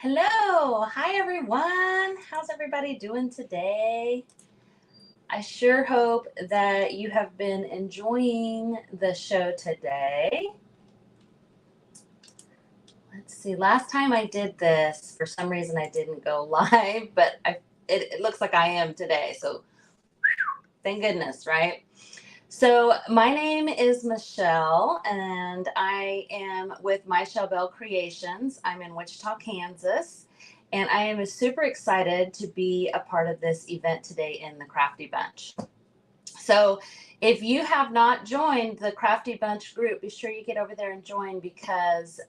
Hello. Hi, everyone. How's everybody doing today? I sure hope that you have been enjoying the show today. Let's see. Last time I did this, for some reason I didn't go live, but it looks like I am today. So thank goodness, right? So my name is Michelle, and I am with My Bell Creations. I'm in Wichita, Kansas, and I am super excited to be a part of this event today in the Crafty Bunch. So if you have not joined the Crafty Bunch group, be sure you get over there and join because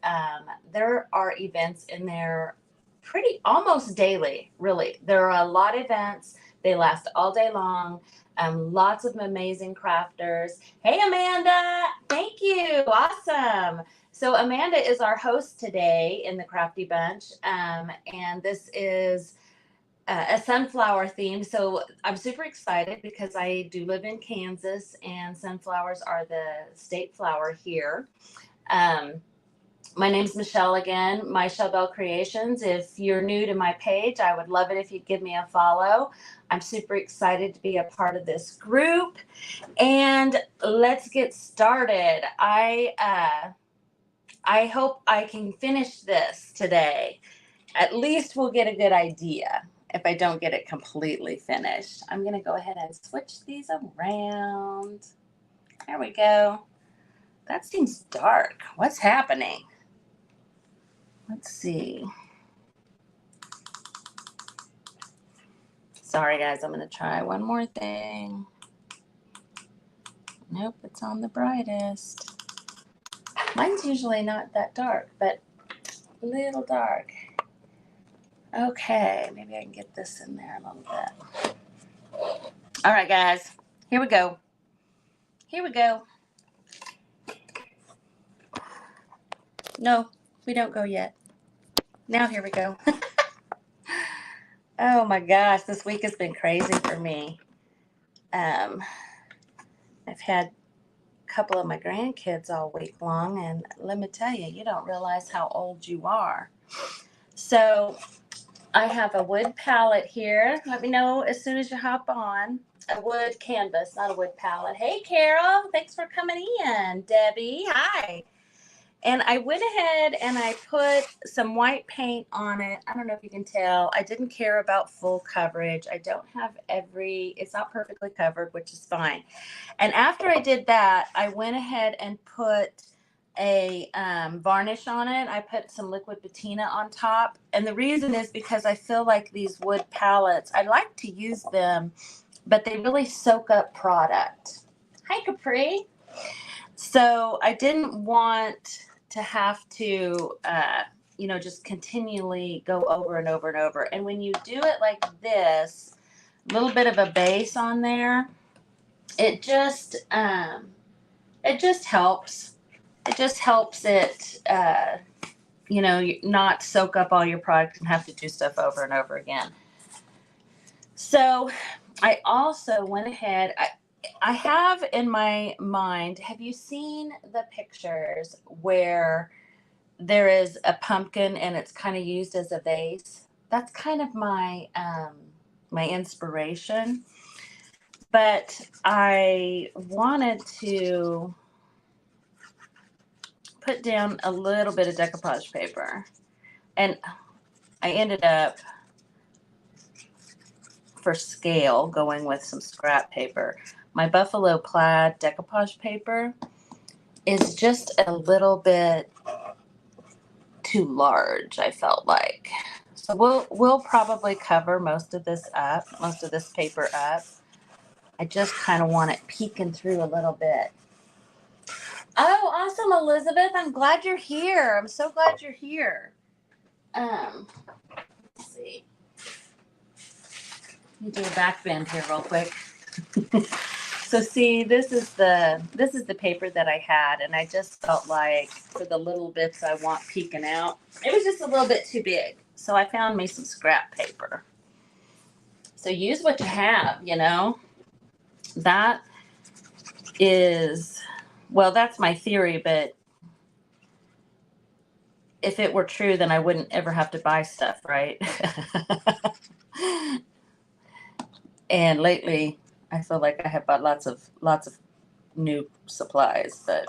there are events in there pretty almost daily, really. There are a lot of events. They last all day long. Lots of amazing crafters. Hey, Amanda. Thank you. Awesome. So Amanda is our host today in the Crafty Bunch. And this is a sunflower theme. So I'm super excited because I do live in Kansas and sunflowers are the state flower here. Um, my name's Michelle again, My Bell Creations. If you're new to my page, I would love it if you'd give me a follow. I'm super excited to be a part of this group. And let's get started. I hope I can finish this today. At least we'll get a good idea if I don't get it completely finished. I'm going to go ahead and switch these around. There we go. That seems dark. What's happening? Let's see. Sorry, guys. I'm going to try one more thing. Nope, it's on the brightest. Mine's usually not that dark, but a little dark. Okay, maybe I can get this in there a little bit. All right, guys. Here we go. Here we go. No, we don't go yet. Now here we go. Oh my gosh, this week has been crazy for me. I've had a couple of my grandkids all week long, and let me tell you, you don't realize how old you are. So I have a wood palette here. Let me know as soon as you hop on. A wood canvas, not a wood palette. Hey, Carol, thanks for coming in. Debbie, hi. And I went ahead and I put some white paint on it. I don't know if you can tell. I didn't care about full coverage. I don't have it's not perfectly covered, which is fine. And after I did that, I went ahead and put a varnish on it. I put some liquid patina on top. And the reason is because I feel like these wood palettes, I like to use them, but they really soak up product. Hi, Capri. So I didn't want to have to, just continually go over and over and over. And when you do it like this, a little bit of a base on there, it just helps. It just helps it, not soak up all your product and have to do stuff over and over again. So I also went ahead, I have in my mind, have you seen the pictures where there is a pumpkin and it's kind of used as a vase? That's kind of my inspiration. But I wanted to put down a little bit of decoupage paper. And I ended up, for scale, going with some scrap paper. My buffalo plaid decoupage paper is just a little bit too large, I felt like. So we'll probably cover most of this paper up. I just kind of want it peeking through a little bit. Oh, awesome, Elizabeth. I'm glad you're here. I'm so glad you're here. Let's see. Let me do a back bend here real quick. So see, this is the paper that I had, and I just felt like for the little bits I want peeking out, it was just a little bit too big. So I found me some scrap paper. So use what you have, That is, well, that's my theory, but if it were true, then I wouldn't ever have to buy stuff, right? And lately, I feel like I have bought lots of new supplies, but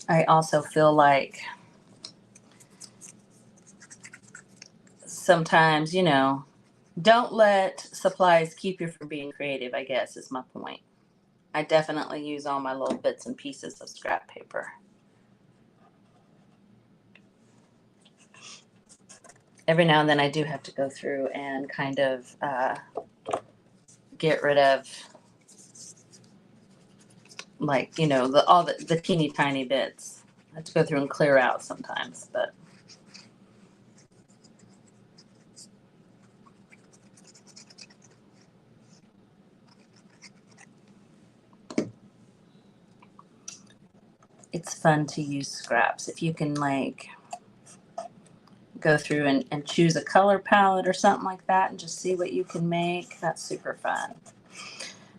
I also feel like sometimes, you know, don't let supplies keep you from being creative, I guess is my point. I definitely use all my little bits and pieces of scrap paper. Every now and then I do have to go through and kind of get rid of, like, you know, all the teeny tiny bits. I have to go through and clear out sometimes, but it's fun to use scraps. If you can, like, go through and choose a color palette or something like that and just see what you can make, that's super fun.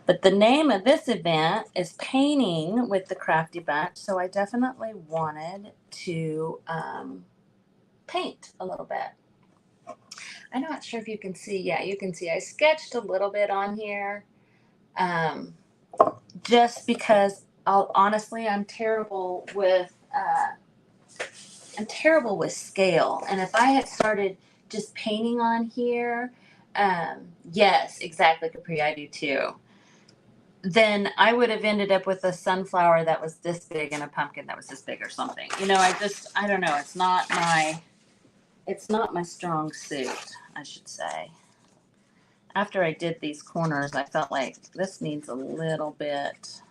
But the name of this event is Painting with the Crafty Bunch, so I definitely wanted to paint a little bit. I'm not sure if you can see. Yeah, you can see I sketched a little bit on here, just because honestly, I'm terrible with scale. And if I had started just painting on here, yes, exactly, Capri, I do too. Then I would have ended up with a sunflower that was this big and a pumpkin that was this big or something. You know, I don't know. It's not my strong suit, I should say. After I did these corners, I felt like this needs a little bit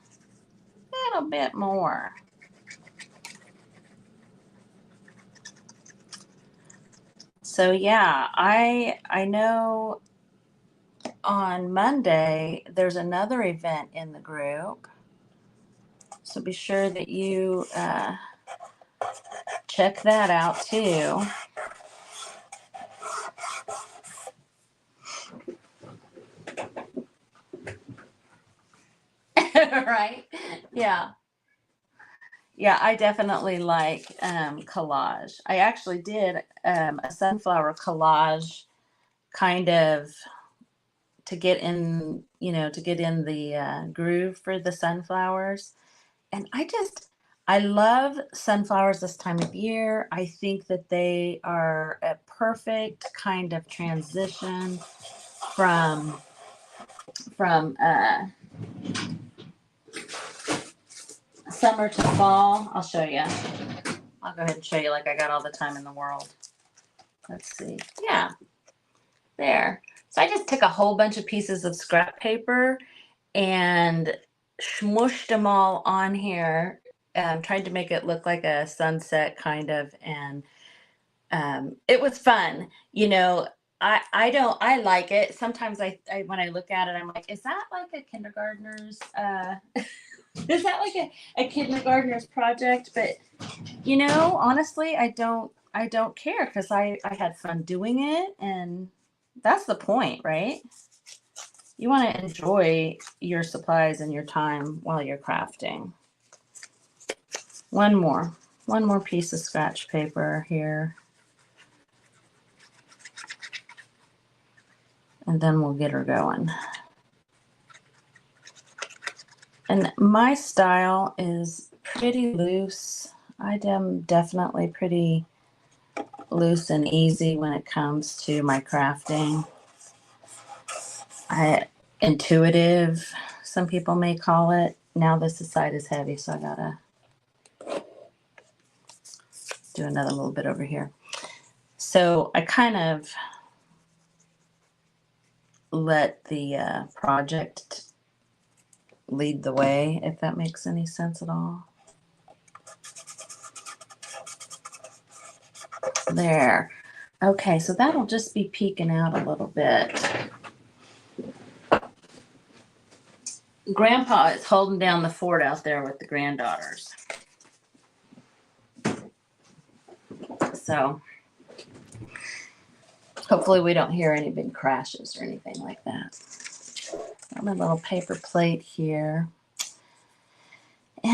more. So yeah, I know on Monday there's another event in the group. So be sure that you check that out too. Right? Yeah. Yeah, I definitely like collage. I actually did a sunflower collage kind of to get in, the groove for the sunflowers. And I love sunflowers this time of year. I think that they are a perfect kind of transition from summer to fall. I'll show you. I'll go ahead and show you like I got all the time in the world. Let's see. Yeah, there. So I just took a whole bunch of pieces of scrap paper and smooshed them all on here. Tried to make it look like a sunset kind of, and it was fun. You know, I like it. Sometimes I when I look at it, I'm like, is that like a kindergartner's? Is that like a kindergartner's project? But you know, honestly, I don't care because I had fun doing it, and that's the point, right? You want to enjoy your supplies and your time while you're crafting. One more piece of scratch paper here. And then we'll get her going. And my style is pretty loose. I am definitely pretty loose and easy when it comes to my crafting. Intuitive, some people may call it. Now this side is heavy, so I gotta do another little bit over here. So I kind of let the project lead the way, if that makes any sense at all. There. Okay, so that'll just be peeking out a little bit. Grandpa is holding down the fort out there with the granddaughters. So hopefully we don't hear any big crashes or anything like that. Got my little paper plate here.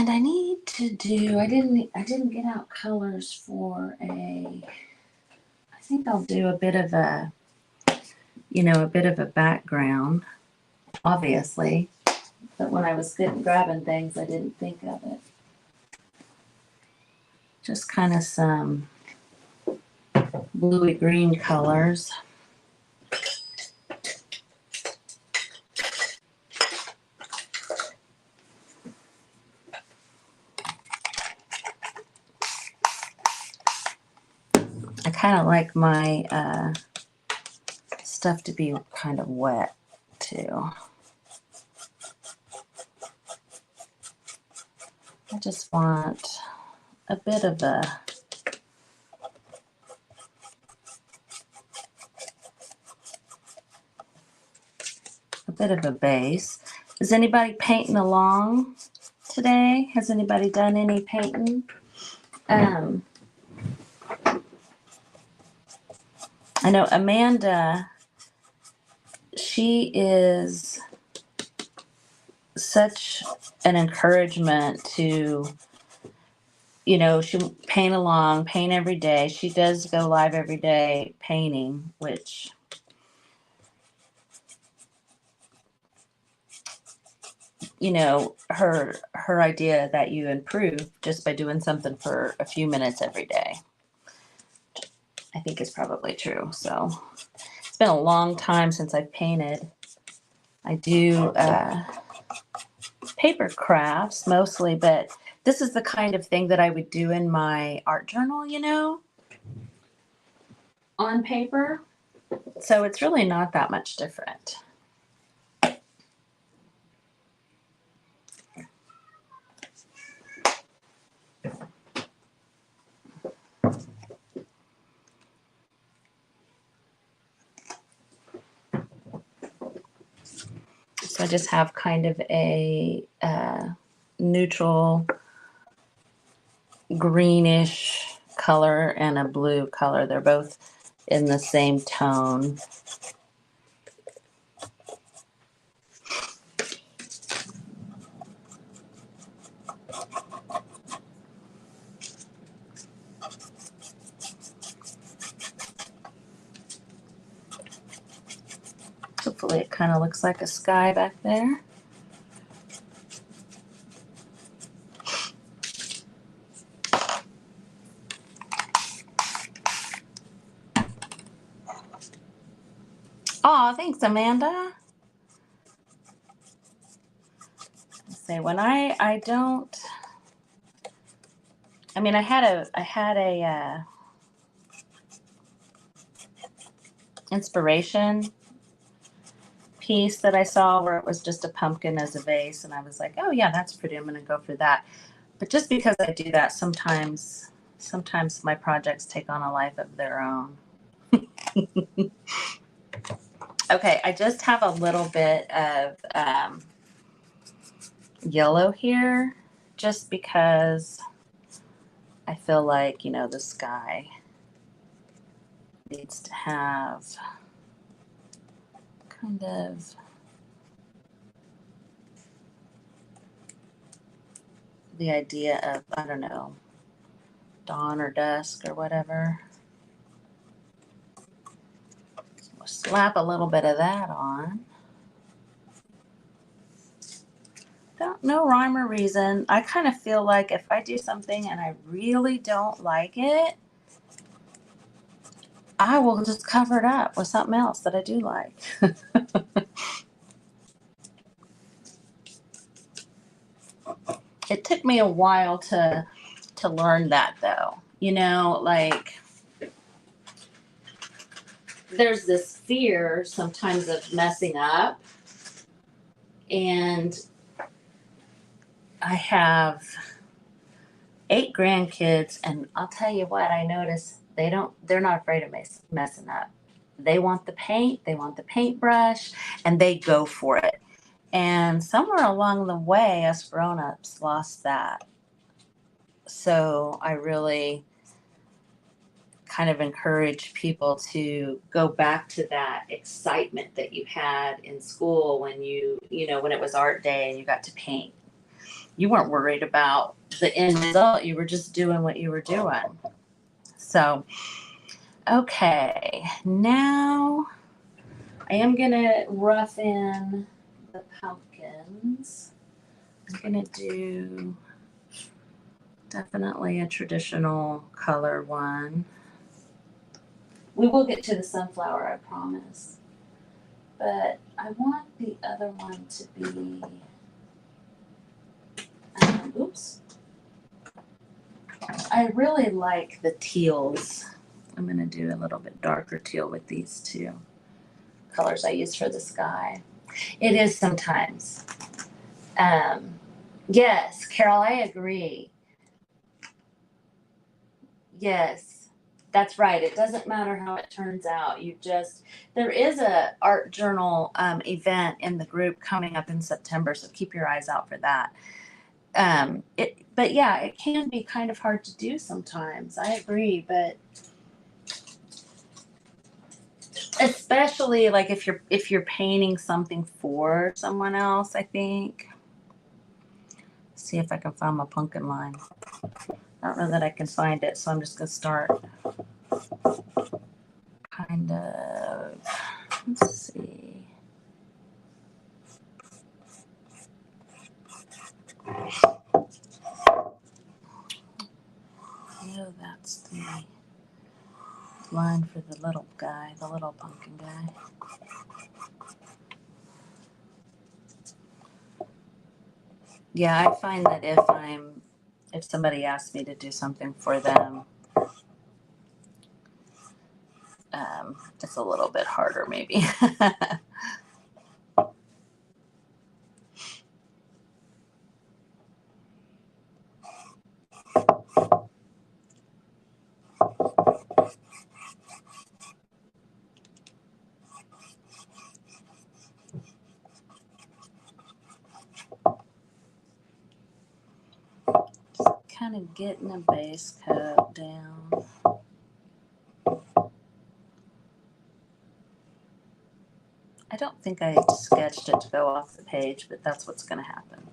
And I need to do, I didn't get out colors for I think I'll do a bit of a background, obviously. But when I was grabbing things, I didn't think of it. Just kind of some bluey green colors. I kind of like my stuff to be kind of wet too. I just want a bit of a base. Is anybody painting along today? Has anybody done any painting? I know Amanda, she is such an encouragement to, she paint along, paint every day. She does go live every day painting, which her idea that you improve just by doing something for a few minutes every day, I think is probably true. So it's been a long time since I've painted. I do paper crafts mostly, but this is the kind of thing that I would do in my art journal, on paper. So it's really not that much different. So I just have kind of a neutral greenish color and a blue color. They're both in the same tone. Hopefully it kind of looks like a sky back there. Oh, thanks, Amanda. Say when I had a inspiration piece that I saw where it was just a pumpkin as a vase, and I was like, oh yeah, that's pretty. I'm going to go for that. But just because I do that, sometimes my projects take on a life of their own. Okay, I just have a little bit of yellow here, just because I feel like, the sky needs to have kind of the idea of, I don't know, dawn or dusk or whatever. So we'll slap a little bit of that on. No rhyme or reason. I kind of feel like if I do something and I really don't like it, I will just cover it up with something else that I do like. It took me a while to learn that, though. Like there's this fear sometimes of messing up, and I have 8 grandkids, and I'll tell you what, I notice they're not afraid of messing up. They want the paint, they want the paintbrush, and they go for it. And somewhere along the way, us grown-ups lost that. So I really kind of encourage people to go back to that excitement that you had in school when when it was art day and you got to paint. you weren't worried about the end result. You were just doing what you were doing. So, okay, now I am going to rough in the pumpkins. I'm going to do definitely a traditional color one. We will get to the sunflower, I promise. But I want the other one to be, oops. I really like the teals. I'm going to do a little bit darker teal with these two colors I use for the sky. It is sometimes. Yes, Carol, I agree. Yes, that's right. It doesn't matter how it turns out. There is a art journal event in the group coming up in September, so keep your eyes out for that. But yeah, it can be kind of hard to do sometimes. I agree, but especially like if you're painting something for someone else, I think. See if I can find my pumpkin line. I don't know that I can find it, so I'm just gonna start kind of, let's see. No, that's the line for the little guy, the little pumpkin guy. Yeah, I find that if somebody asks me to do something for them, it's a little bit harder maybe. Kind of getting a base coat down. I don't think I sketched it to go off the page, but that's what's going to happen.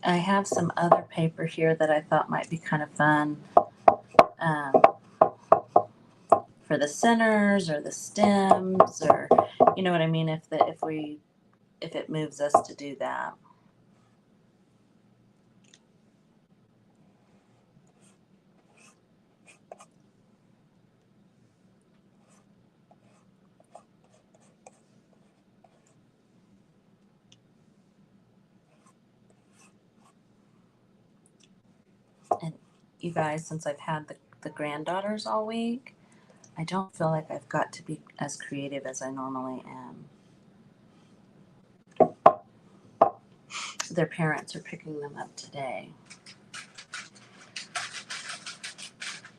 I have some other paper here that I thought might be kind of fun for the centers or the stems, or you know what I mean, if it moves us to do that. And you guys, since I've had the granddaughters all week, I don't feel like I've got to be as creative as I normally am. Their parents are picking them up today.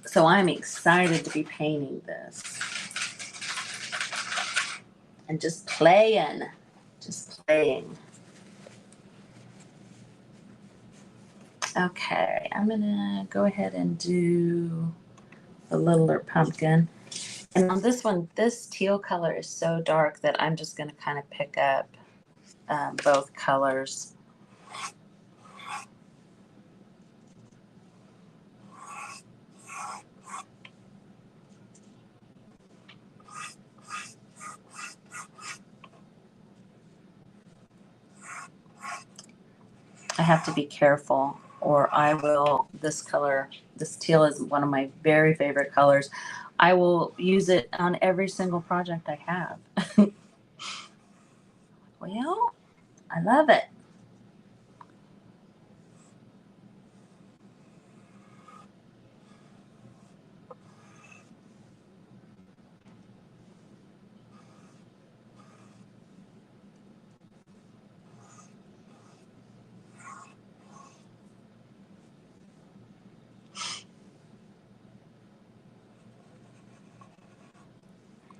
So I'm excited to be painting this. And just playing. Okay, I'm gonna go ahead and do the littler pumpkin. And on this one, this teal color is so dark that I'm just gonna kind of pick up both colors. I have to be careful or I will, this teal is one of my very favorite colors. I will use it on every single project I have. Well, I love it.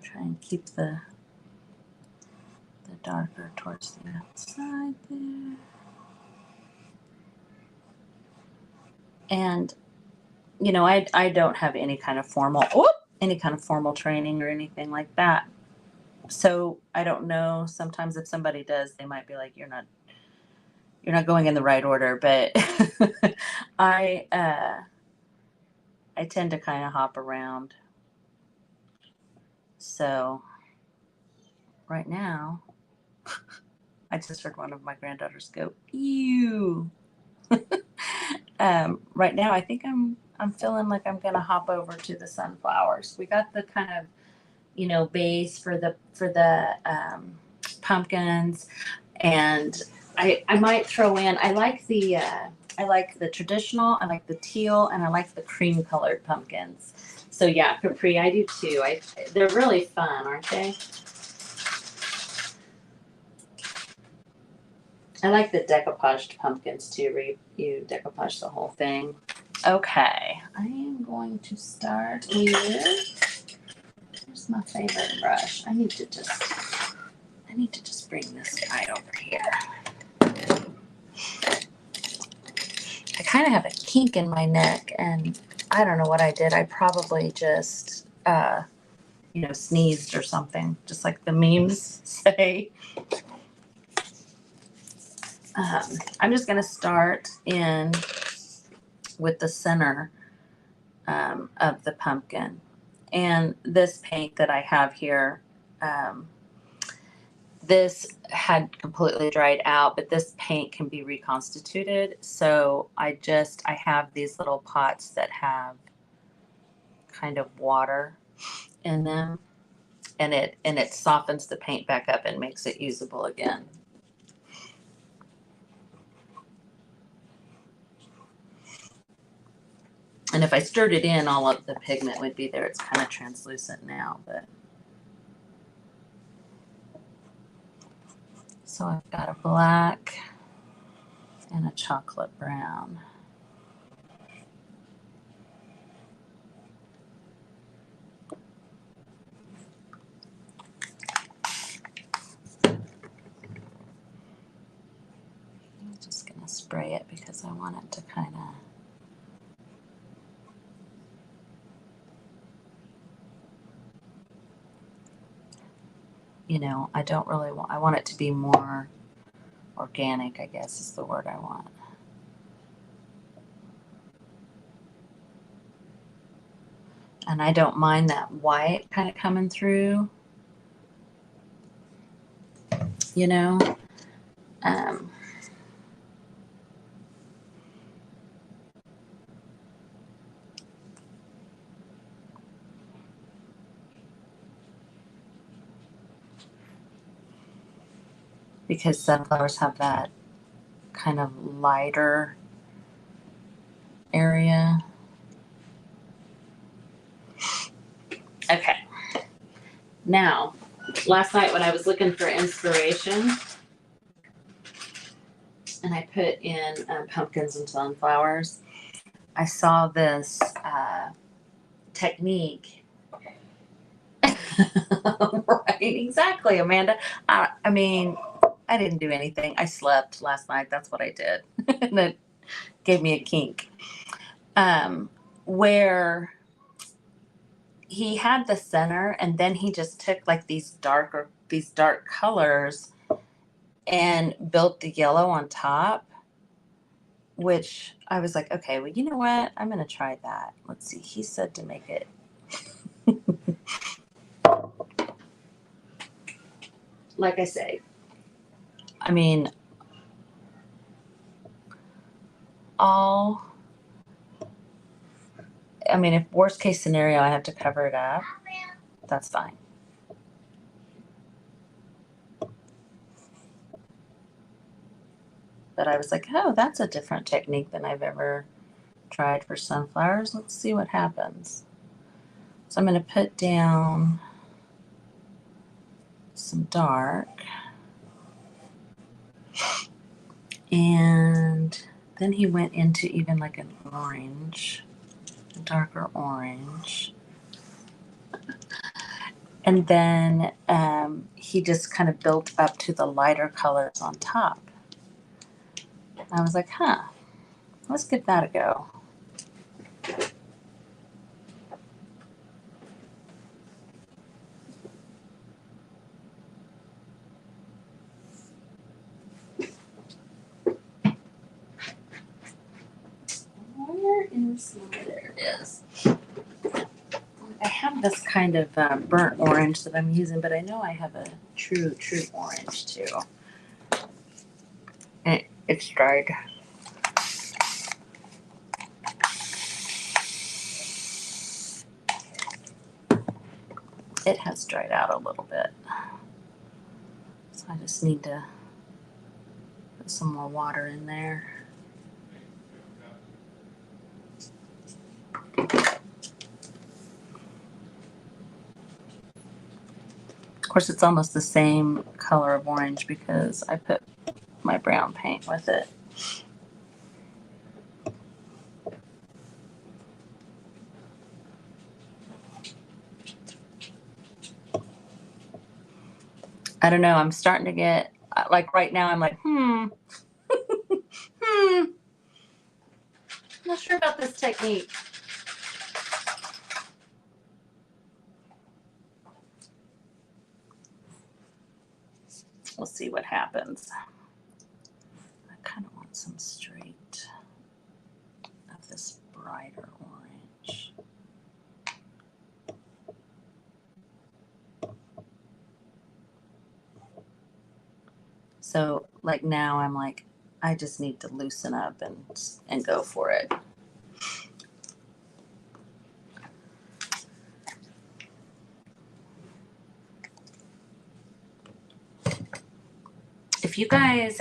Try and keep the darker towards the outside there. And, I don't have any kind of formal training or anything like that. So I don't know. Sometimes if somebody does, they might be like, you're not going in the right order. But I, I tend to kind of hop around. So right now, I just heard one of my granddaughters go, "Ew." Right now, I think I'm feeling like I'm gonna hop over to the sunflowers. We got the kind of base for the pumpkins, and I might throw in. I like the traditional. I like the teal, and I like the cream colored pumpkins. So yeah, Capri, I do too. They're really fun, aren't they? I like the decoupaged pumpkins too, where you decoupage the whole thing. Okay, I am going to start with, here's my favorite brush. I need to just bring this guy over here. I kind of have a kink in my neck, and I don't know what I did. I probably just, sneezed or something, just like the memes say. I'm just going to start in with the center of the pumpkin. And this paint that I have here, this had completely dried out, but this paint can be reconstituted. So I have these little pots that have kind of water in them, and it softens the paint back up and makes it usable again. And if I stirred it in, all of the pigment would be there. It's kind of translucent now, but. So I've got a black and a chocolate brown. I'm just going to spray it because I want it to kind of. I want it to be more organic, I guess is the word I want. And I don't mind that white kind of coming through, because sunflowers have that kind of lighter area. Okay. Now, last night when I was looking for inspiration, and I put in pumpkins and sunflowers, I saw this technique. Right, exactly, Amanda. I mean, I didn't do anything. I slept last night. That's what I did. And it gave me a kink. Where he had the center, and then he just took like these dark colors and built the yellow on top, which I was like, okay, well, you know what? I'm going to try that. Let's see. He said to make it. Like I say, I mean, if worst case scenario, I have to cover it up, that's fine. But I was like, oh, that's a different technique than I've ever tried for sunflowers. Let's see what happens. So I'm going to put down some dark. And then he went into even like an orange, a darker orange. And then he just kind of built up to the lighter colors on top. I was like, let's give that a go. There it is. I have this kind of burnt orange that I'm using, but I know I have a true orange too. And it's dried. It has dried out a little bit. So I just need to put some more water in there. Of course, it's almost the same color of orange because I put my brown paint with it. I don't know. I'm starting to get, like right now, I'm like, not sure about this technique. We'll see what happens. I kind of want some straight of this brighter orange. So like now I'm like, I just need to loosen up and go for it. If you guys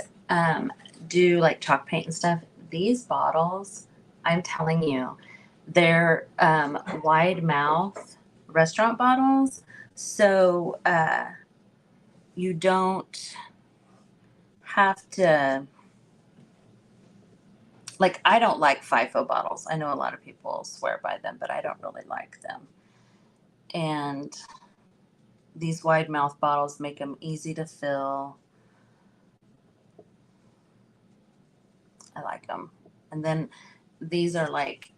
do like chalk paint and stuff, these bottles, I'm telling you, they're wide mouth restaurant bottles. So you don't have to, like, I don't like FIFO bottles. I know a lot of people swear by them, but I don't really like them. And these wide mouth bottles make them easy to fill. I like them. And then these are like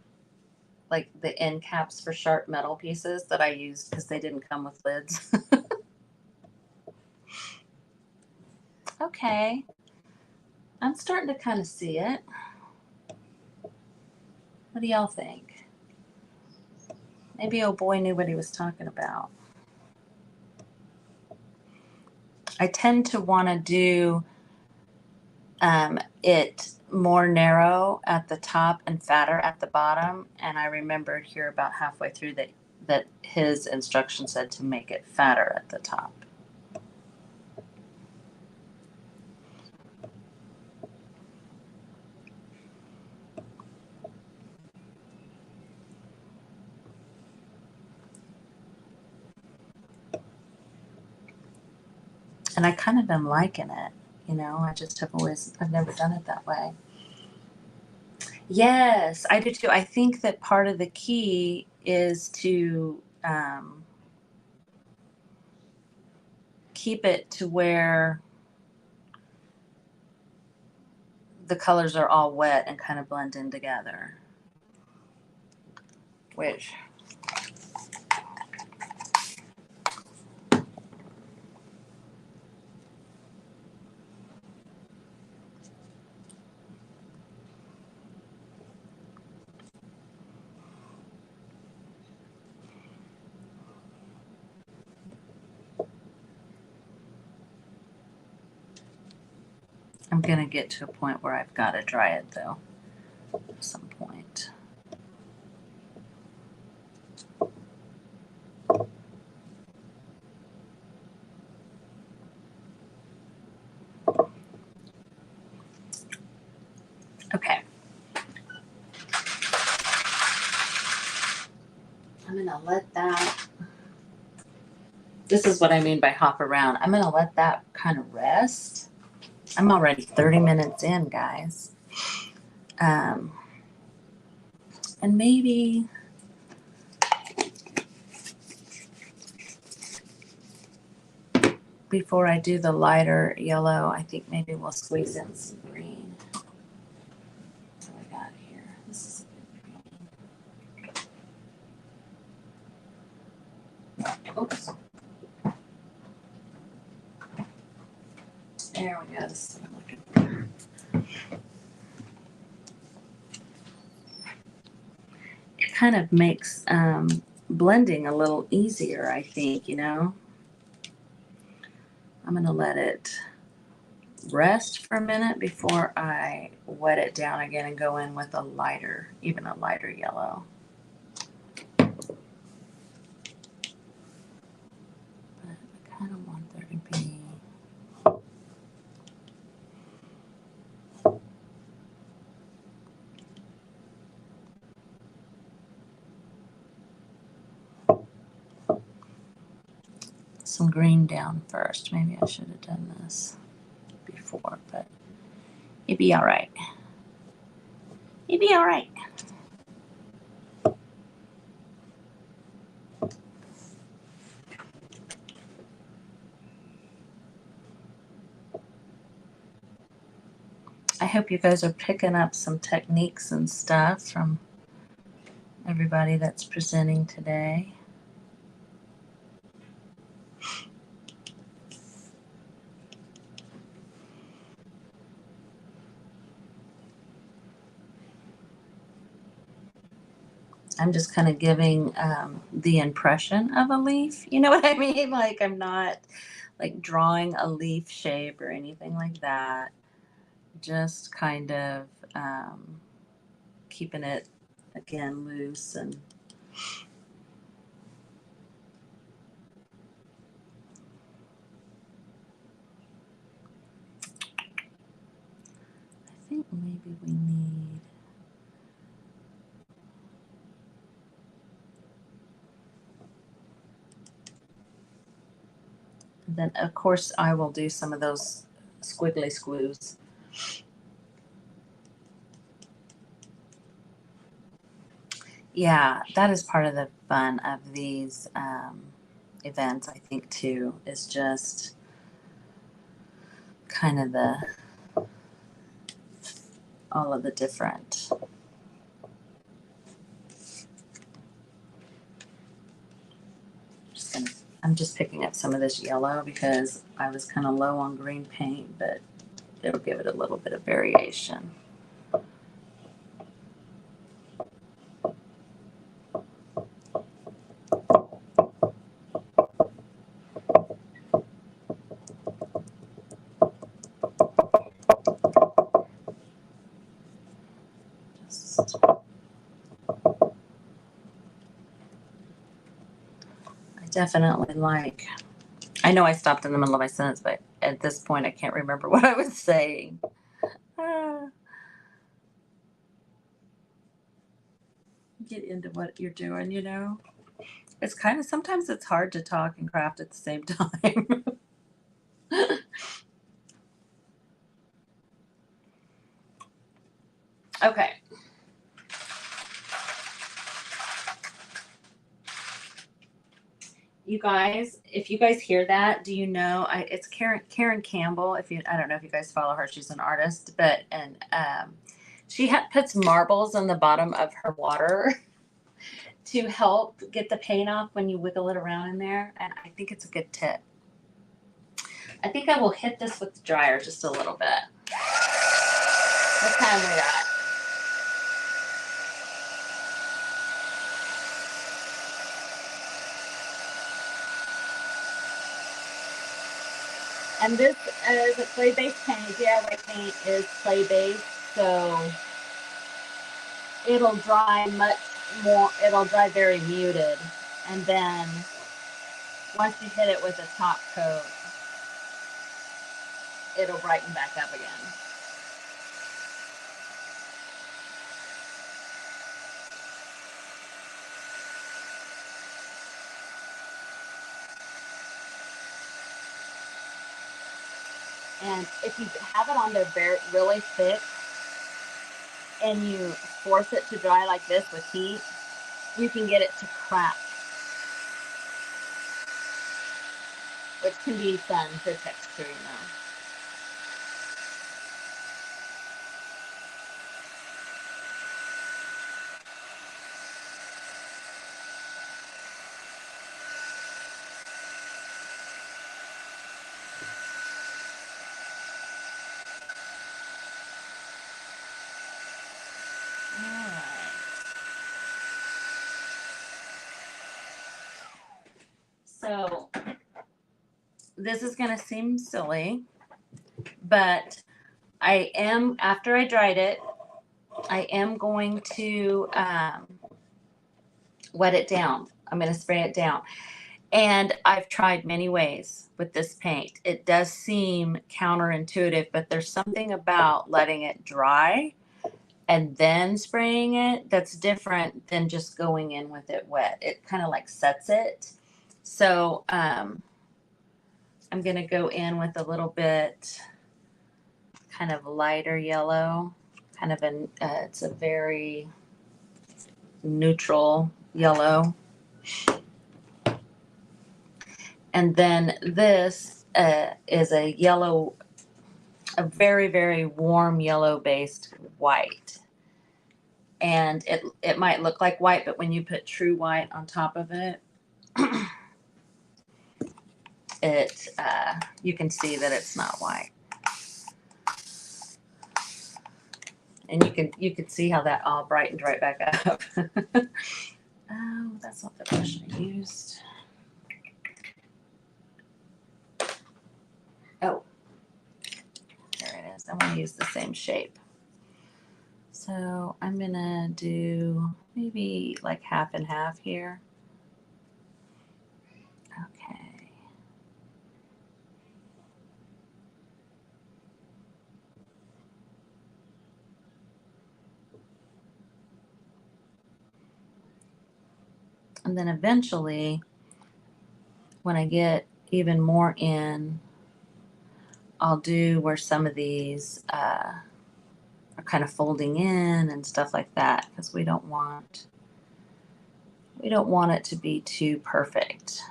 the end caps for sharp metal pieces that I used because they didn't come with lids. Okay. I'm starting to kind of see it. What do y'all think? Maybe old boy knew what he was talking about. I tend to want to do it more narrow at the top and fatter at the bottom. And I remembered here about halfway through that his instruction said to make it fatter at the top. And I kind of am liking it, you know, I've never done it that way. Yes, I do too. I think that part of the key is to keep it to where the colors are all wet and kind of blend in together. Which I'm going to get to a point where I've got to dry it though at some point. Okay. I'm going to let that, this is what I mean by hop around. I'm going to let that kind of rest. I'm already 30 minutes in, guys. And maybe before I do the lighter yellow, I think maybe we'll squeeze in some green. What do I got here? This is a good green. Oops. There we go. This is what I'm looking for. kind of makes blending a little easier, I think, you know. I'm going to let it rest for a minute before I wet it down again and go in with a lighter, even a lighter yellow. But I kind of want there to be some green down first. Maybe I should have done this before, but it'd be all right. It'd be all right. I hope you guys are picking up some techniques and stuff from everybody that's presenting today. I'm just kind of giving the impression of a leaf. You know what I mean? Like I'm not like drawing a leaf shape or anything like that. Just kind of keeping it, again, loose. And I think maybe we need, and then of course I will do some of those squiggly squoos. Yeah, that is part of the fun of these events, I think, too, is just kind of all of the different. I'm just picking up some of this yellow because I was kind of low on green paint, but it'll give it a little bit of variation. I definitely like, I know I stopped in the middle of my sentence, but at this point I can't remember what I was saying. Get into what you're doing, you know? It's kind of, sometimes it's hard to talk and craft at the same time. Okay. You guys, if you guys hear that, do you know, it's Karen Campbell. If you, I don't know if you guys follow her, she's an artist, but, and she puts marbles on the bottom of her water to help get the paint off when you wiggle it around in there. And I think it's a good tip. I think I will hit this with the dryer just a little bit. What time we at? And this is a clay-based paint. DIY paint is clay-based, so it'll dry much more, it'll dry very muted. And then once you hit it with a top coat, it'll brighten back up again. And if you have it on there really thick and you force it to dry like this with heat, you can get it to crack, which can be fun for texture, you know. So this is going to seem silly, but I am, after I dried it, I am going to wet it down. I'm going to spray it down. And I've tried many ways with this paint. It does seem counterintuitive, but there's something about letting it dry and then spraying it that's different than just going in with it wet. It kind of like sets it. So I'm going to go in with a little bit kind of lighter yellow, kind of an, it's a very neutral yellow. And then this is a yellow, a very, very warm yellow based white. And it might look like white, but when you put true white on top of it, you can see that it's not white. And you can see how that all brightened right back up. Oh, that's not the brush I used. Oh, there it is. I want to use the same shape. So I'm gonna do maybe like half and half here. Okay. And then eventually, when I get even more in, I'll do where some of these are kind of folding in and stuff like that, because we don't want it to be too perfect.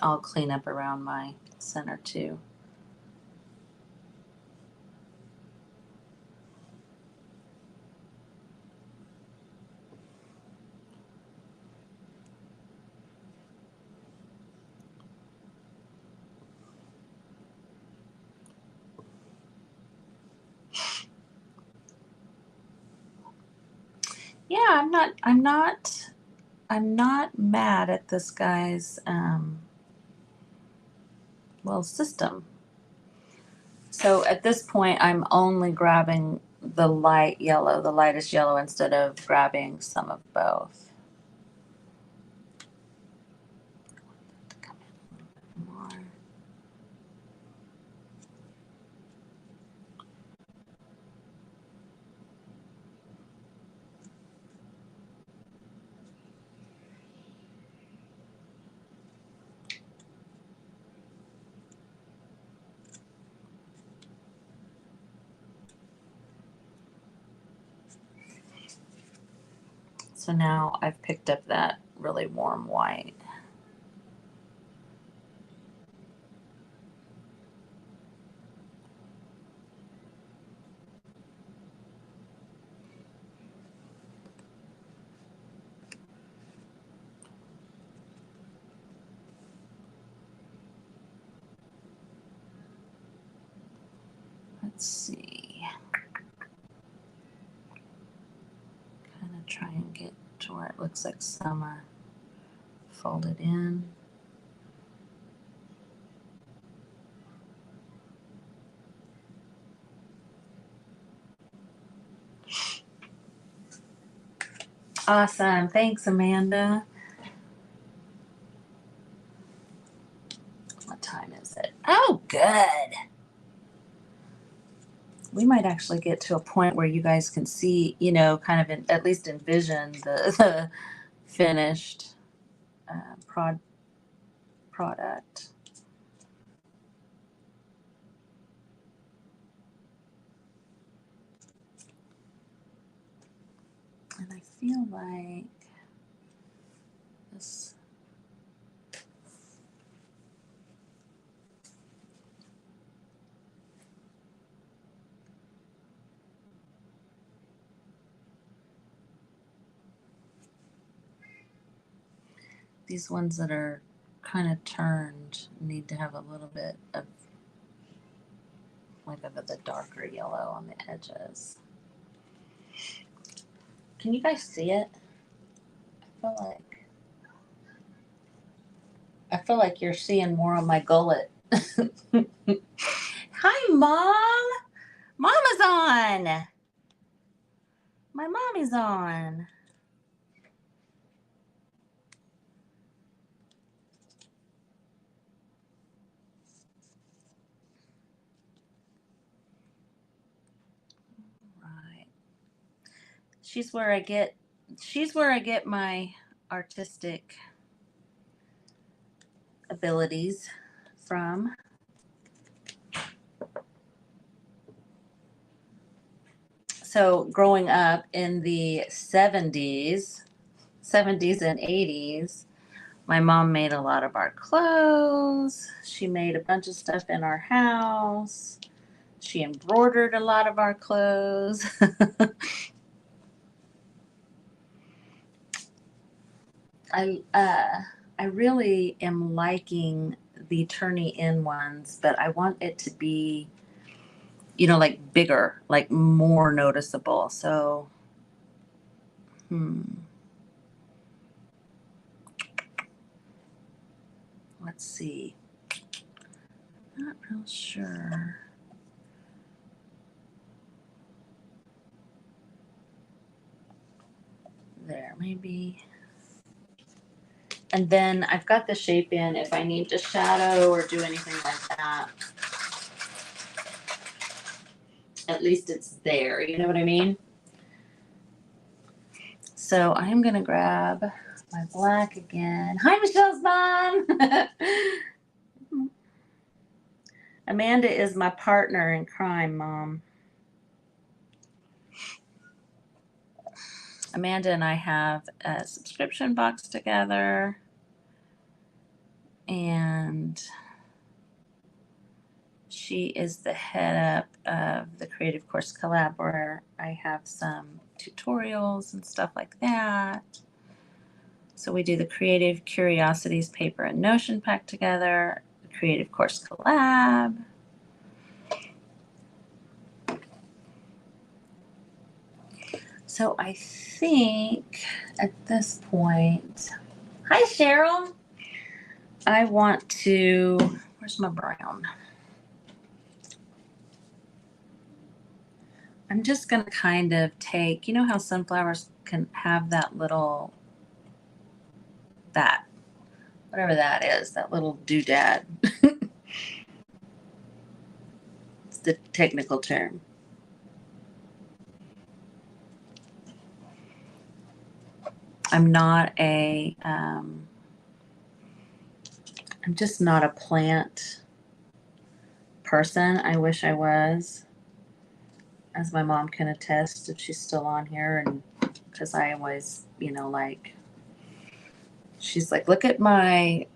I'll clean up around my center too. Yeah, I'm not mad at this guy's system. So at this point, I'm only grabbing the light yellow, the lightest yellow, instead of grabbing some of both. So now I've picked up that really warm white. Let's see. Kind of try and get to where it looks like some are folded in. Awesome. Thanks, Amanda. What time is it? Oh, good. We might actually get to a point where you guys can see, kind of at least envision the finished product. And I feel like this. these ones that are kind of turned need to have a little bit of like of the darker yellow on the edges. Can you guys see it? I feel like you're seeing more of my gullet. Hi, Mom. Mama's on. My mommy's on. Right. She's where I get my artistic abilities from. So growing up in the 70s and 80s, my mom made a lot of our clothes. She made a bunch of stuff in our house. She embroidered a lot of our clothes. I really am liking the turny in ones, but I want it to be, you know, like bigger, like more noticeable. So, let's see. Not real sure. There, maybe. And then I've got the shape in if I need to shadow or do anything like that. At least it's there, you know what I mean? So I'm going to grab my black again. Hi, Michelle's mom. Amanda is my partner in crime, Mom. Amanda and I have a subscription box together. And she is the head up of the Creative Course Collab, where I have some tutorials and stuff like that. So we do the Creative Curiosities paper and Notion pack together, the Creative Course Collab. So I think at this point, hi Cheryl, I want to, where's my brown? I'm just going to kind of take, you know how sunflowers can have that little, whatever that is, that little doodad. It's the technical term. I'm just not a plant person. I wish I was, as my mom can attest if she's still on here, and because I always, you know, like, she's like, look at my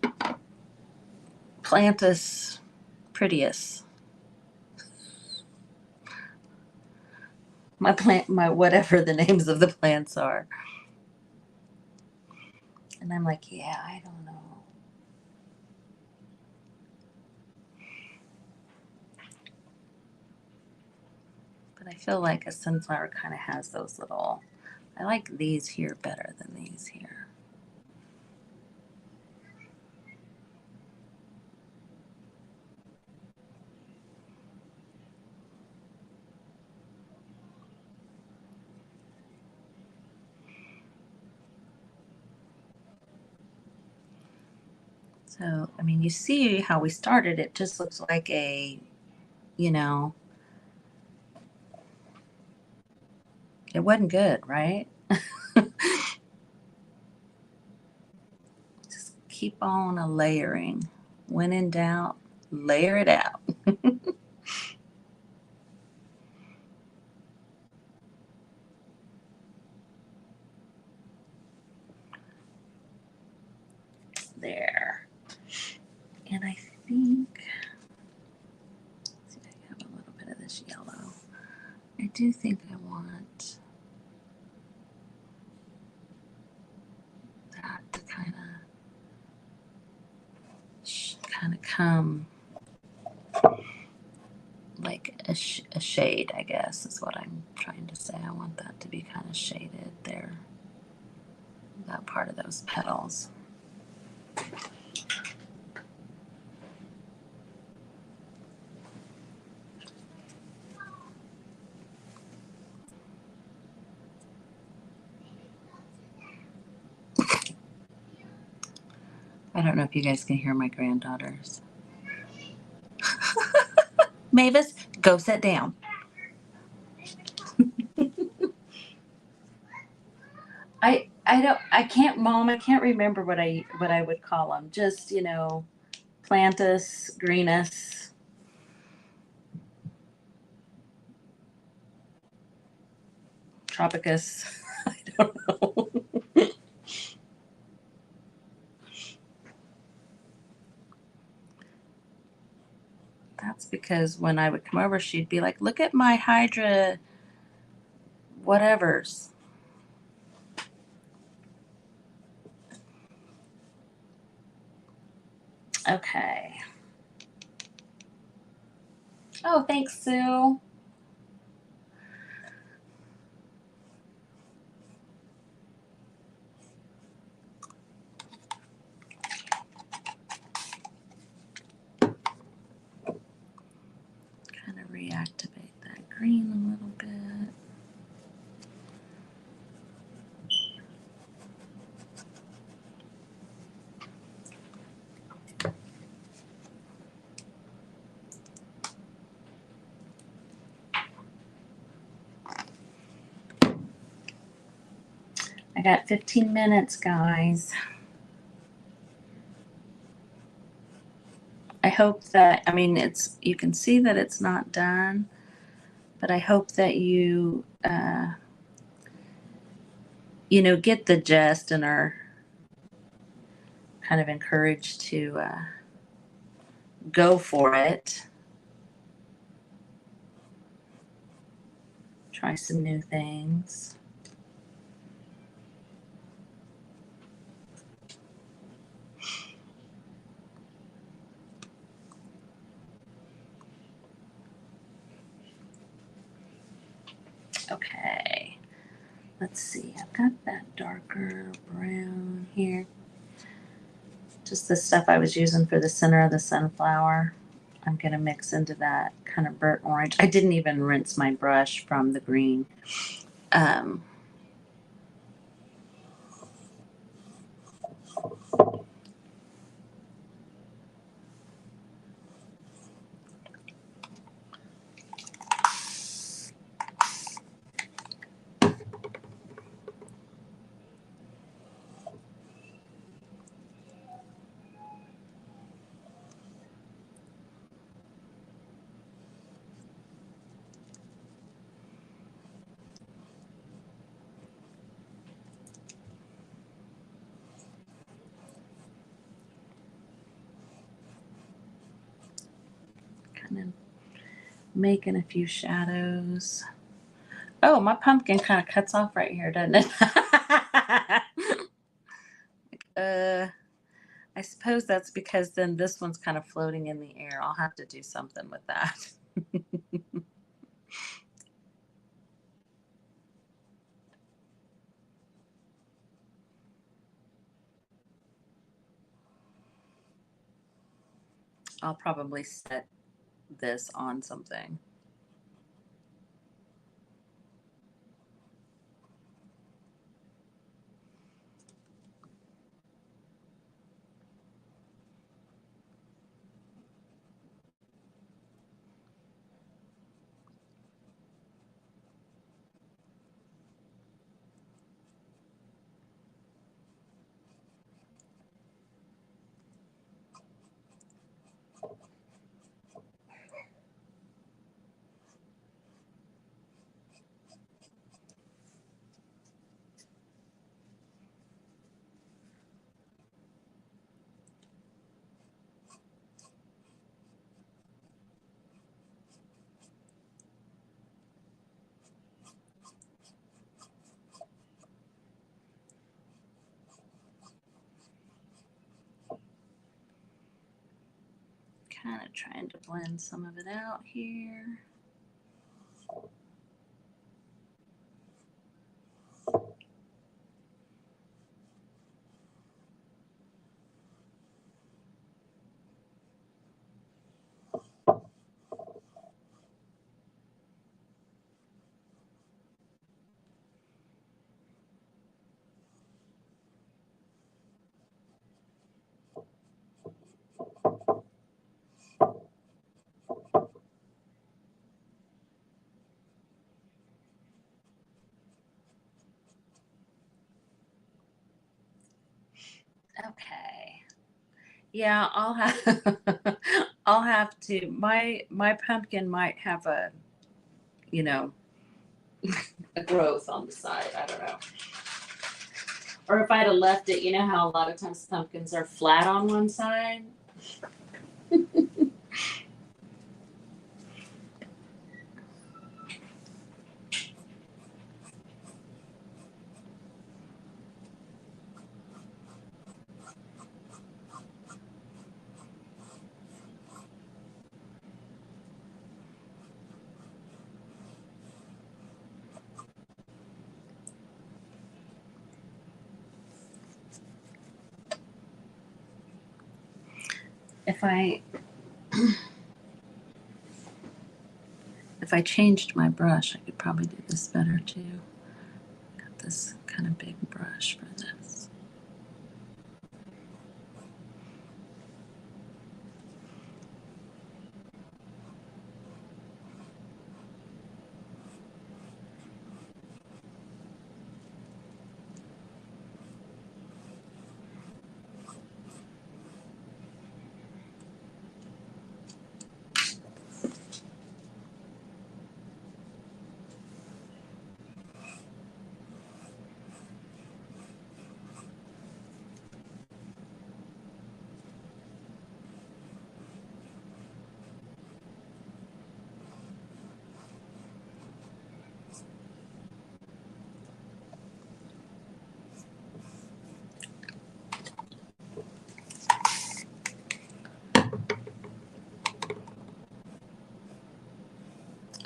plantus prettius. My plant, my whatever the names of the plants are. And I'm like, yeah, I don't know. But I feel like a sunflower kind of has those little, I like these here better than these here. So, I mean, you see how we started. It just looks like a, you know, it wasn't good, right? Just keep on a layering. When in doubt, layer it out. There. And I think, let's see if I have a little bit of this yellow. I do think I want that to kind of kind of come like a shade, I guess is what I'm trying to say. I want that to be kind of shaded there, that part of those petals. I don't know if you guys can hear my granddaughters. Mavis, go sit down. I can't, Mom, I can't remember what I would call them. Just, you know, plantus, greenus. Tropicus. I don't know. That's because when I would come over, she'd be like, look at my hydra whatevers. Okay. Oh, thanks, Sue. Kind of reactivate that green a little bit. I got 15 minutes, guys. I hope that, I mean, you can see that it's not done, but I hope that you, you know, get the gist and are kind of encouraged to go for it. Try some new things. Okay, let's see. I've got that darker brown here. Just the stuff I was using for the center of the sunflower. I'm going to mix into that kind of burnt orange. I didn't even rinse my brush from the green. Kind of making a few shadows. Oh, my pumpkin kind of cuts off right here, doesn't it? I suppose that's because then this one's kind of floating in the air. I'll have to do something with that. I'll probably set this on something. kind of trying to blend some of it out here. Okay. Yeah, I'll have I'll have to. My pumpkin might have a, you know, a growth on the side. I don't know. Or if I'd have left it, you know how a lot of times pumpkins are flat on one side. If I changed my brush, I could probably do this better too. Got this kind of big brush for this.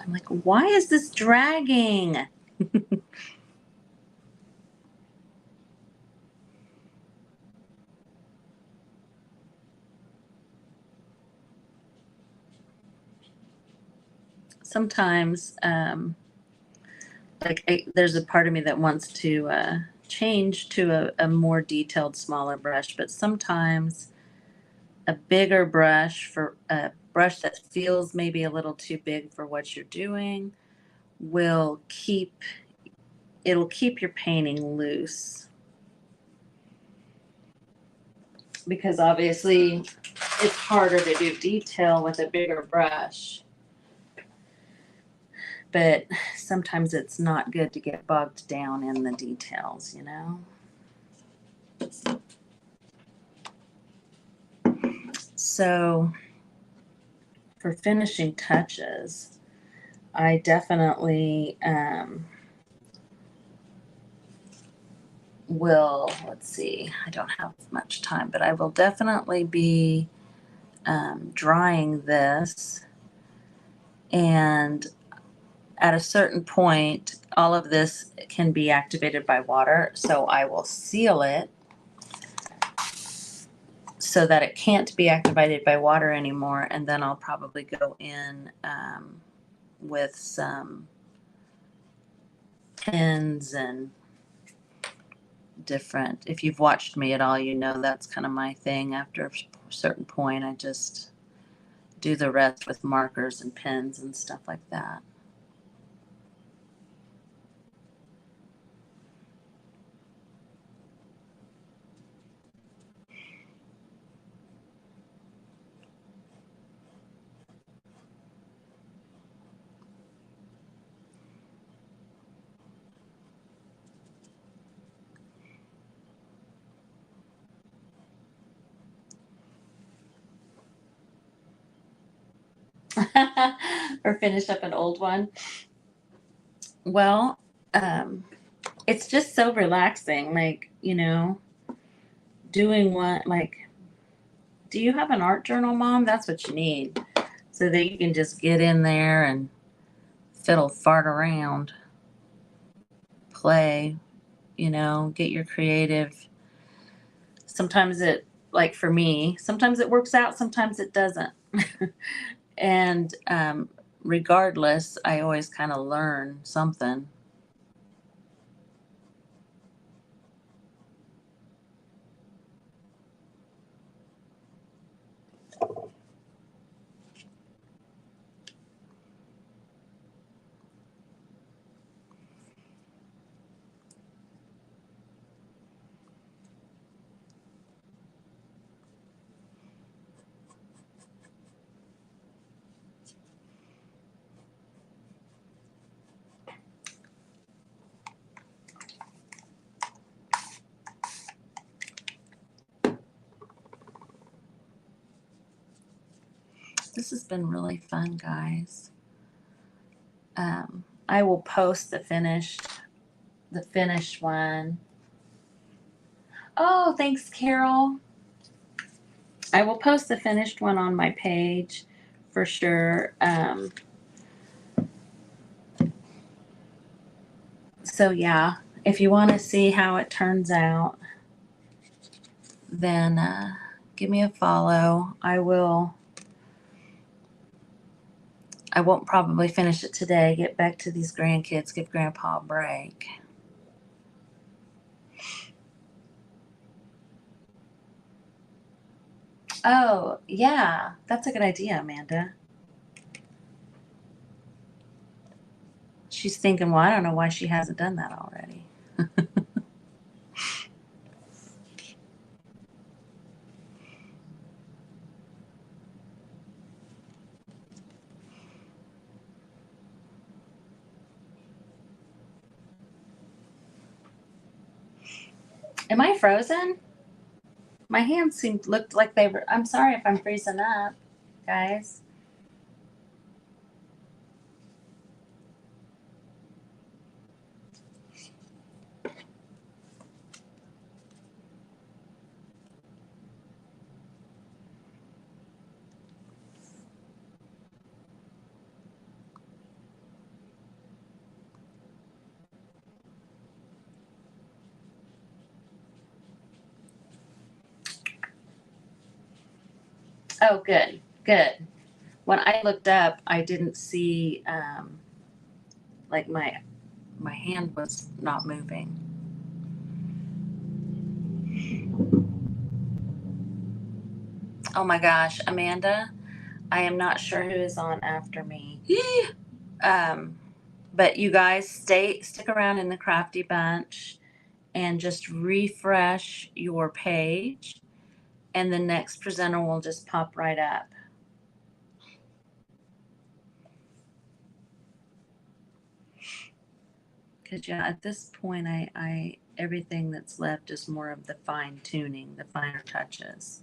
I'm like, why is this dragging? Sometimes, there's a part of me that wants to change to a more detailed, smaller brush, but sometimes a bigger brush for a brush that feels maybe a little too big for what you're doing will keep your painting loose, because obviously it's harder to do detail with a bigger brush, but sometimes it's not good to get bogged down in the details, you know? So for finishing touches, I definitely will, let's see, I don't have much time, but I will definitely be drying this, and at a certain point, all of this can be activated by water, so I will seal it so that it can't be activated by water anymore, and then I'll probably go in with some pins and different. If you've watched me at all, you know that's kind of my thing. After a certain point, I just do the rest with markers and pens and stuff like that. Or finish up an old one. Well, it's just so relaxing, like, you know, doing one, like Do you have an art journal, Mom? That's what you need, so that you can just get in there and fiddle fart around, play, get your creative. Sometimes it, like for me, sometimes it works out, sometimes it doesn't. And regardless, I always kind of learn something. This has been really fun, guys. I will post the finished one. Oh, thanks, Carol. I will post the finished one on my page for sure. So yeah, if you want to see how it turns out, then give me a follow. I won't probably finish it today. Get back to these grandkids, give Grandpa a break. Oh, yeah, that's a good idea, Amanda. She's thinking, well, I don't know why she hasn't done that already. Am I frozen? My hands looked like they were. I'm sorry if I'm freezing up, guys. Oh, good, good. When I looked up, I didn't see like my hand was not moving. Oh my gosh, Amanda, I am not sure who is on after me. But you guys stick around in the Crafty bunch and just refresh your page, and the next presenter will just pop right up. Because yeah, at this point, I everything that's left is more of the fine tuning, the finer touches.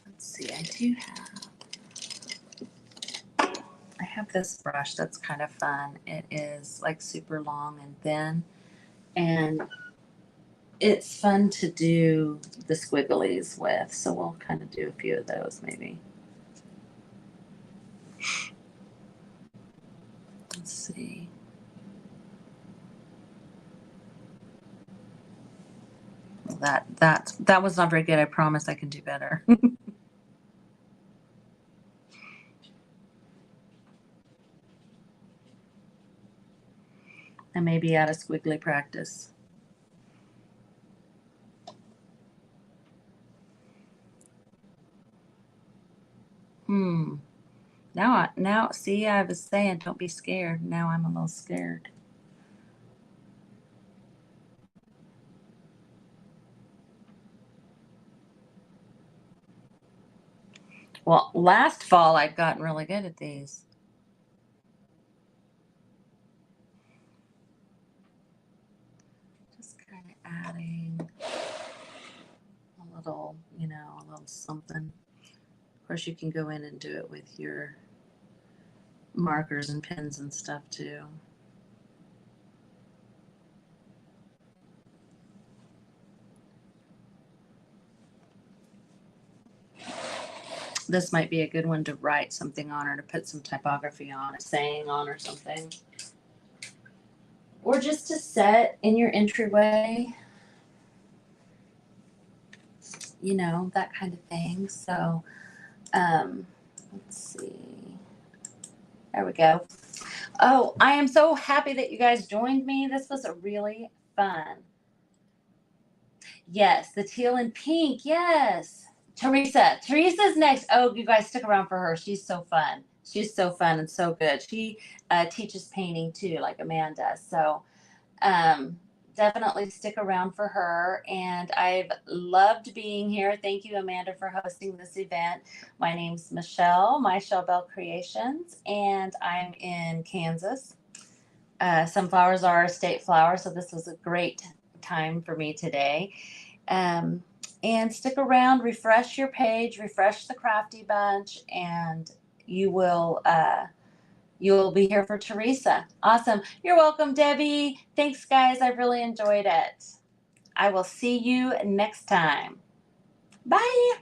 Let's see, I have this brush that's kind of fun. It is like super long and thin, and it's fun to do the squigglies with. So we'll kind of do a few of those maybe. Let's see. That was not very good. I promise I can do better. I may be out of squiggly practice. Now, see, I was saying don't be scared. Now I'm a little scared. Well, last fall I'd gotten really good at these. Just kind of adding a little, a little something. Of course, you can go in and do it with your markers and pens and stuff too. This might be a good one to write something on or to put some typography on, a saying on or something. Or just to set in your entryway, you know, that kind of thing. So, let's see. There we go. Oh, I am so happy that you guys joined me. This was really fun. Yes, the teal and pink. Yes. Teresa. Teresa's next. Oh, you guys stick around for her. She's so fun. She's so fun and so good. She teaches painting too, like Amanda. So definitely stick around for her. And I've loved being here. Thank you, Amanda, for hosting this event. My name's Michelle, Michelle Bell Creations, and I'm in Kansas. Sunflowers are a state flower, so this was a great time for me today. And stick around, refresh your page, refresh the Crafty Bunch, and you will you'll be here for Teresa. Awesome. You're welcome, Debbie. Thanks, guys. I really enjoyed it. I will see you next time. Bye.